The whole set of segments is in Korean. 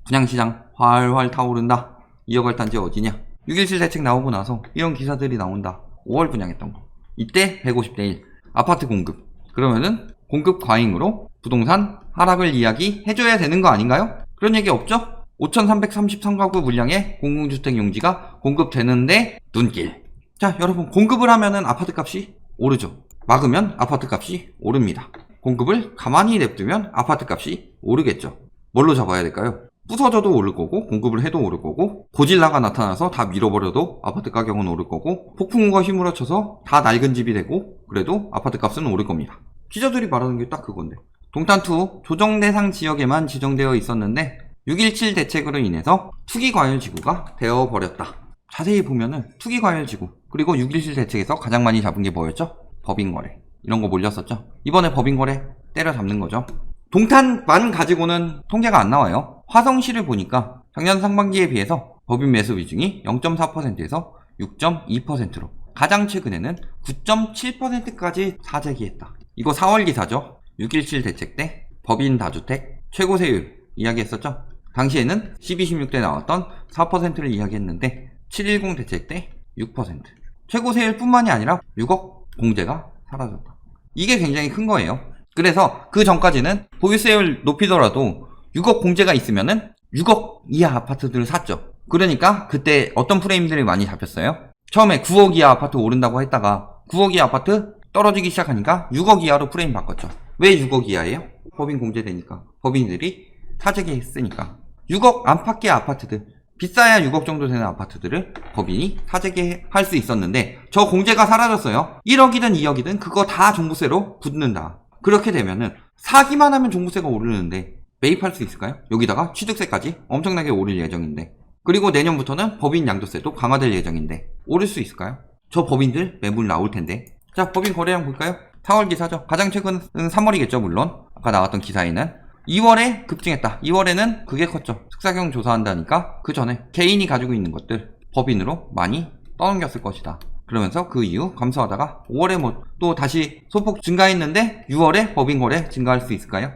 분양시장 활활 타오른다. 2억 단지 어디냐. 6.17 대책 나오고 나서 이런 기사들이 나온다. 5월 분양했던 거. 이때 150대 1 아파트 공급. 그러면은 공급 과잉으로 부동산 하락을 이야기해줘야 되는 거 아닌가요? 그런 얘기 없죠? 5,333가구 물량의 공공주택 용지가 공급되는데 눈길. 자, 여러분, 공급을 하면은 아파트 값이 오르죠. 막으면 아파트 값이 오릅니다. 공급을 가만히 냅두면 아파트 값이 오르겠죠. 뭘로 잡아야 될까요? 부서져도 오를 거고, 공급을 해도 오를 거고, 고질라가 나타나서 다 밀어버려도 아파트 가격은 오를 거고, 폭풍우가 휘몰아쳐서 다 낡은 집이 되고, 그래도 아파트 값은 오를 겁니다. 기자들이 말하는 게 딱 그건데. 동탄2 조정 대상 지역에만 지정되어 있었는데 6.17 대책으로 인해서 투기과열지구가 되어버렸다. 자세히 보면은 투기과열지구, 그리고 6.17 대책에서 가장 많이 잡은 게 뭐였죠? 법인거래. 이런 거 몰렸었죠? 이번에 법인거래 때려잡는 거죠. 동탄만 가지고는 통계가 안 나와요. 화성시를 보니까 작년 상반기에 비해서 법인 매수 비중이 0.4%에서 6.2%로, 가장 최근에는 9.7%까지 사재기했다. 이거 4월 기사죠. 6.17 대책 때 법인 다주택 최고 세율 이야기했었죠. 당시에는 12.16때 나왔던 4%를 이야기했는데 7.10 대책 때 6%. 최고 세율 뿐만이 아니라 6억 공제가 사라졌다. 이게 굉장히 큰 거예요. 그래서 그 전까지는 보유세율 높이더라도 6억 공제가 있으면은 6억 이하 아파트들을 샀죠. 그러니까 그때 어떤 프레임들이 많이 잡혔어요? 처음에 9억 이하 아파트 오른다고 했다가 9억 이하 아파트 떨어지기 시작하니까 6억 이하로 프레임 바꿨죠. 왜 6억 이하예요? 법인 공제되니까. 법인들이 사재기 했으니까. 6억 안팎의 아파트들, 비싸야 6억 정도 되는 아파트들을 법인이 사재기 할 수 있었는데 저 공제가 사라졌어요. 1억이든 2억이든 그거 다 종부세로 붙는다. 그렇게 되면은 사기만 하면 종부세가 오르는데 매입할 수 있을까요? 여기다가 취득세까지 엄청나게 오를 예정인데, 그리고 내년부터는 법인 양도세도 강화될 예정인데 오를 수 있을까요? 저 법인들 매물 나올 텐데. 자, 법인 거래량 볼까요? 4월 기사죠. 가장 최근은 3월이겠죠, 물론. 아까 나왔던 기사에는 2월에 급증했다. 2월에는 그게 컸죠. 특사경 조사한다니까 그 전에 개인이 가지고 있는 것들 법인으로 많이 떠넘겼을 것이다. 그러면서 그 이후 감소하다가 5월에 뭐 또 다시 소폭 증가했는데 6월에 법인 거래 증가할 수 있을까요?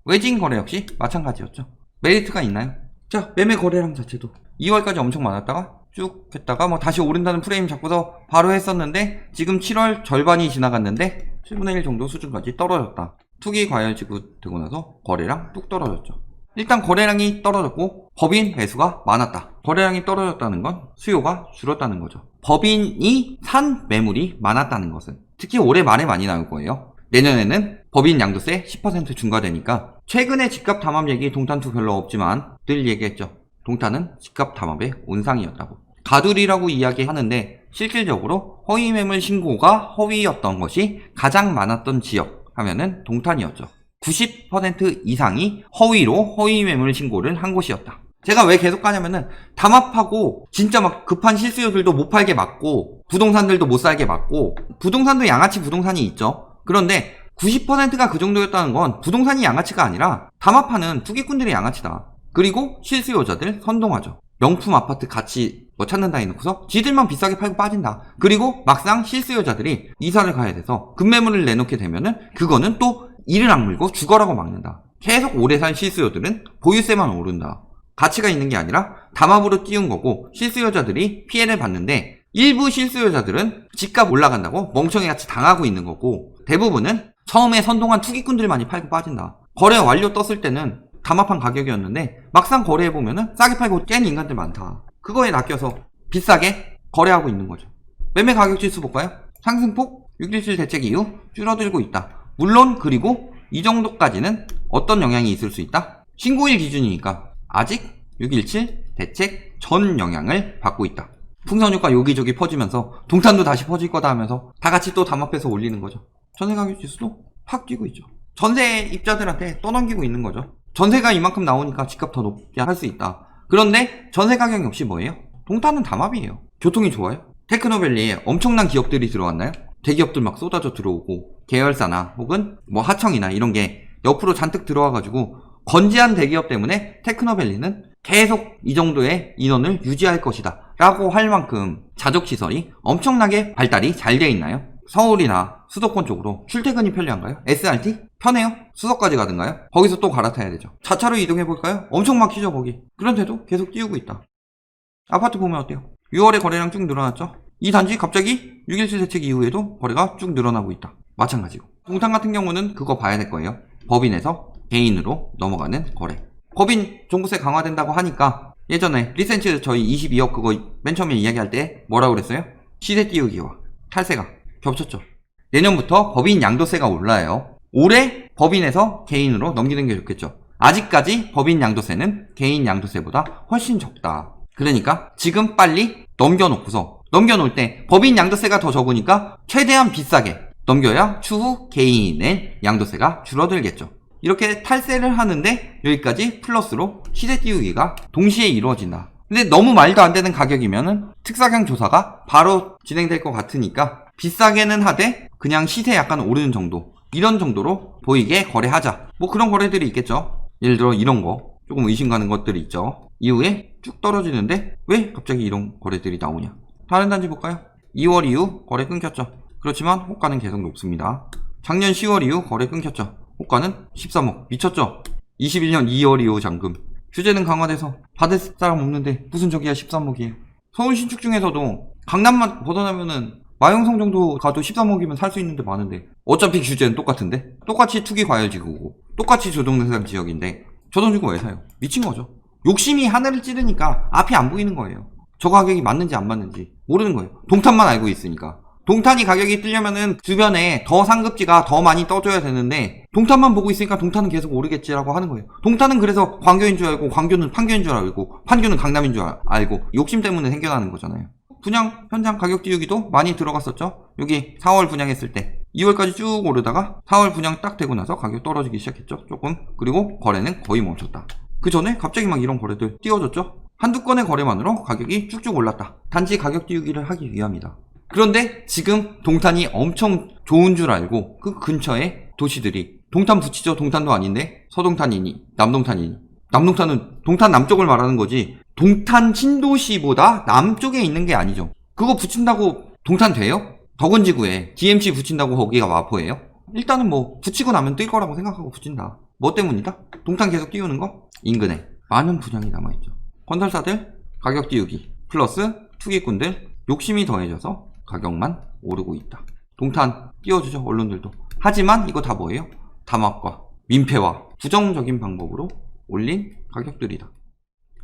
외진 거래 역시 마찬가지였죠. 메리트가 있나요? 자, 매매 거래량 자체도 2월까지 엄청 많았다가 쭉 했다가 뭐 다시 오른다는 프레임 잡고서 바로 했었는데 지금 7월 절반이 지나갔는데 7분의 1 정도 수준까지 떨어졌다. 투기 과열지구 되고 나서 거래량 뚝 떨어졌죠. 일단 거래량이 떨어졌고 법인 매수가 많았다. 거래량이 떨어졌다는 건 수요가 줄었다는 거죠. 법인이 산 매물이 많았다는 것은 특히 올해 말에 많이 나올 거예요. 내년에는 법인 양도세 10% 중과되니까 최근에 집값 담합 얘기 동탄2 별로 없지만 늘 얘기했죠. 동탄은 집값 담합의 온상이었다고. 가두리라고 이야기하는데 실질적으로 허위 매물 신고가 허위였던 것이 가장 많았던 지역 하면은 동탄이었죠. 90% 이상이 허위로 허위 매물 신고를 한 곳이었다. 제가 왜 계속 가냐면은 담합하고 진짜 막 급한 실수요들도 못 팔게 막고 부동산들도 못 살게 막고, 부동산도 양아치 부동산이 있죠. 그런데 90%가 그 정도였다는 건 부동산이 양아치가 아니라 담합하는 투기꾼들이 양아치다. 그리고 실수요자들 선동하죠. 명품 아파트 같이 뭐 찾는다 해놓고서 지들만 비싸게 팔고 빠진다. 그리고 막상 실수요자들이 이사를 가야 돼서 급매물을 내놓게 되면은 그거는 또 이를 악물고 죽어라고 막는다. 계속 오래 산 실수요들은 보유세만 오른다. 가치가 있는 게 아니라 담합으로 띄운 거고 실수요자들이 피해를 받는데 일부 실수요자들은 집값 올라간다고 멍청이같이 당하고 있는 거고, 대부분은 처음에 선동한 투기꾼들만이 팔고 빠진다. 거래 완료 떴을 때는 담합한 가격이었는데 막상 거래해보면은 싸게 팔고 깬 인간들 많다. 그거에 낚여서 비싸게 거래하고 있는 거죠. 매매 가격 지수 볼까요? 상승폭 6.17 대책 이후 줄어들고 있다. 물론 그리고 이 정도까지는 어떤 영향이 있을 수 있다? 신고일 기준이니까 아직 6.17 대책 전 영향을 받고 있다. 풍선효과 여기저기 퍼지면서 동탄도 다시 퍼질 거다 하면서 다 같이 또 담합해서 올리는 거죠. 전세 가격 지수도 팍 뛰고 있죠. 전세 입자들한테 떠넘기고 있는 거죠. 전세가 이만큼 나오니까 집값 더 높게 할 수 있다. 그런데 전세 가격 역시 뭐예요? 동탄은 담합이에요. 교통이 좋아요? 테크노밸리에 엄청난 기업들이 들어왔나요? 대기업들 막 쏟아져 들어오고 계열사나 혹은 뭐 하청이나 이런 게 옆으로 잔뜩 들어와가지고 건재한 대기업 때문에 테크노밸리는 계속 이 정도의 인원을 유지할 것이다 라고 할 만큼 자족시설이 엄청나게 발달이 잘 되어 있나요? 서울이나 수도권 쪽으로 출퇴근이 편리한가요? SRT? 편해요? 수서까지 가든가요? 거기서 또 갈아타야 되죠. 자차로 이동해볼까요? 엄청 막히죠 거기. 그런데도 계속 띄우고 있다. 아파트 보면 어때요? 6월에 거래량 쭉 늘어났죠? 이 단지 갑자기 6.17 대책 이후에도 거래가 쭉 늘어나고 있다. 마찬가지고. 동탄 같은 경우는 그거 봐야 될 거예요. 법인에서 개인으로 넘어가는 거래. 법인 종부세 강화된다고 하니까 예전에 리센츠 저희 22억 그거 맨 처음에 이야기할 때 뭐라고 그랬어요? 시세 띄우기와 탈세가 겹쳤죠. 내년부터 법인 양도세가 올라요. 올해 법인에서 개인으로 넘기는 게 좋겠죠. 아직까지 법인 양도세는 개인 양도세보다 훨씬 적다. 그러니까 지금 빨리 넘겨놓을 때 법인 양도세가 더 적으니까 최대한 비싸게 넘겨야 추후 개인의 양도세가 줄어들겠죠. 이렇게 탈세를 하는데 여기까지 플러스로 시세 띄우기가 동시에 이루어진다. 근데 너무 말도 안 되는 가격이면은 특사경 조사가 바로 진행될 것 같으니까 비싸게는 하되 그냥 시세 약간 오르는 정도, 이런 정도로 보이게 거래하자. 뭐 그런 거래들이 있겠죠. 예를 들어 이런 거 조금 의심 가는 것들이 있죠. 이후에 쭉 떨어지는데 왜 갑자기 이런 거래들이 나오냐. 다른 단지 볼까요? 2월 이후 거래 끊겼죠. 그렇지만 호가는 계속 높습니다. 작년 10월 이후 거래 끊겼죠. 호가는 13억. 미쳤죠? 21년 2월 이후 잔금. 규제는 강화돼서 받을 사람 없는데 무슨 저기야 13억이에요. 서울 신축 중에서도 강남만 벗어나면은 마용성 정도 가도 13억이면 살 수 있는데 많은데 어차피 규제는 똑같은데? 똑같이 투기 과열지구고 똑같이 조정대상 지역인데 저 돈 주고 왜 사요? 미친 거죠. 욕심이 하늘을 찌르니까 앞이 안 보이는 거예요. 저 가격이 맞는지 안 맞는지 모르는 거예요. 동탄만 알고 있으니까. 동탄이 가격이 뜨려면은 주변에 더 상급지가 더 많이 떠줘야 되는데 동탄만 보고 있으니까 동탄은 계속 오르겠지라고 하는 거예요. 동탄은 그래서 광교인 줄 알고 광교는 판교인 줄 알고 판교는 강남인 줄 알고 욕심 때문에 생겨나는 거잖아요. 분양 현장 가격 띄우기도 많이 들어갔었죠. 여기 4월 분양했을 때 2월까지 쭉 오르다가 4월 분양 딱 되고 나서 가격 떨어지기 시작했죠. 조금. 그리고 거래는 거의 멈췄다. 그 전에 갑자기 막 이런 거래들 띄워졌죠. 한두 건의 거래만으로 가격이 쭉쭉 올랐다. 단지 가격 띄우기를 하기 위함이다. 그런데 지금 동탄이 엄청 좋은 줄 알고 그 근처에 도시들이 동탄 붙이죠. 동탄도 아닌데 서동탄이니 남동탄이니 남동탄은 동탄 남쪽을 말하는 거지 동탄 신도시보다 남쪽에 있는 게 아니죠. 그거 붙인다고 동탄 돼요? 덕은지구에 DMC 붙인다고 거기가 마포예요? 일단은 뭐 붙이고 나면 뜰 거라고 생각하고 붙인다. 뭐 때문이다? 동탄 계속 띄우는 거? 인근에 많은 분양이 남아있죠. 건설사들 가격 띄우기 플러스 투기꾼들 욕심이 더해져서 가격만 오르고 있다. 동탄 띄워주죠. 언론들도. 하지만 이거 다 뭐예요? 담합과 민폐와 부정적인 방법으로 올린 가격들이다.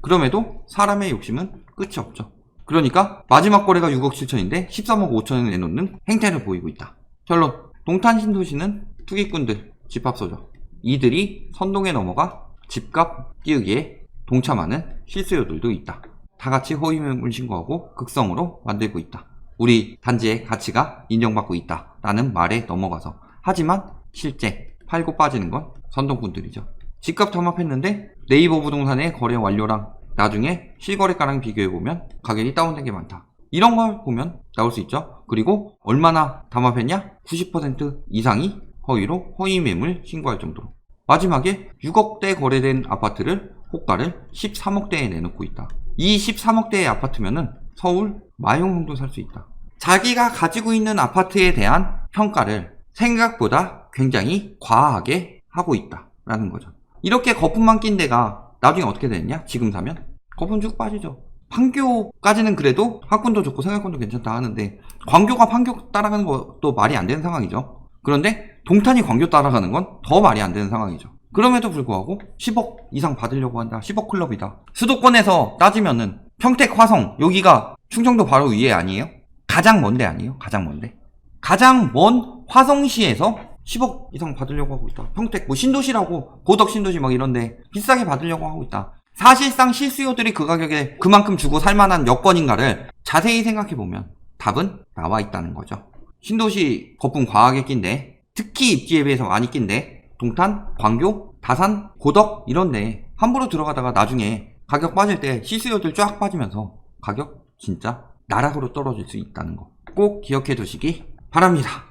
그럼에도 사람의 욕심은 끝이 없죠. 그러니까 마지막 거래가 6억 7천인데 13억 5천을 내놓는 행태를 보이고 있다. 결론. 동탄 신도시는 투기꾼들 집합소죠. 이들이 선동에 넘어가 집값 띄우기에 동참하는 실수요들도 있다. 다같이 허위매물 신고하고 극성으로 만들고 있다. 우리 단지의 가치가 인정받고 있다 라는 말에 넘어가서. 하지만 실제 팔고 빠지는 건 선동꾼들이죠. 집값 담합했는데 네이버 부동산의 거래 완료랑 나중에 실거래가랑 비교해보면 가격이 다운된 게 많다. 이런 걸 보면 나올 수 있죠. 그리고 얼마나 담합했냐? 90% 이상이 허위로 허위매물 신고할 정도로. 마지막에 6억대 거래된 아파트를 호가를 13억대에 내놓고 있다. 이 13억대의 아파트면은 서울 마용동도 살 수 있다. 자기가 가지고 있는 아파트에 대한 평가를 생각보다 굉장히 과하게 하고 있다라는 거죠. 이렇게 거품만 낀 데가 나중에 어떻게 되느냐? 지금 사면 거품 쭉 빠지죠. 판교까지는 그래도 학군도 좋고 생활권도 괜찮다 하는데 광교가 판교 따라가는 것도 말이 안 되는 상황이죠. 그런데 동탄이 광교 따라가는 건 더 말이 안 되는 상황이죠. 그럼에도 불구하고 10억 이상 받으려고 한다. 10억 클럽이다. 수도권에서 따지면은 평택, 화성 여기가 충청도 바로 위에 아니에요? 가장 먼데 아니에요? 가장 먼데. 가장 먼 화성시에서 10억 이상 받으려고 하고 있다. 평택 뭐 신도시라고 고덕 신도시 막 이런데 비싸게 받으려고 하고 있다. 사실상 실수요들이 그 가격에 그만큼 주고 살만한 여건인가를 자세히 생각해보면 답은 나와 있다는 거죠. 신도시 거품 과하게 낀데 특히 입지에 비해서 많이 낀데 동탄, 광교, 다산, 고덕 이런데 함부로 들어가다가 나중에 가격 빠질 때 실수요들 쫙 빠지면서 가격 진짜 나락으로 떨어질 수 있다는 거 꼭 기억해 두시기 바랍니다.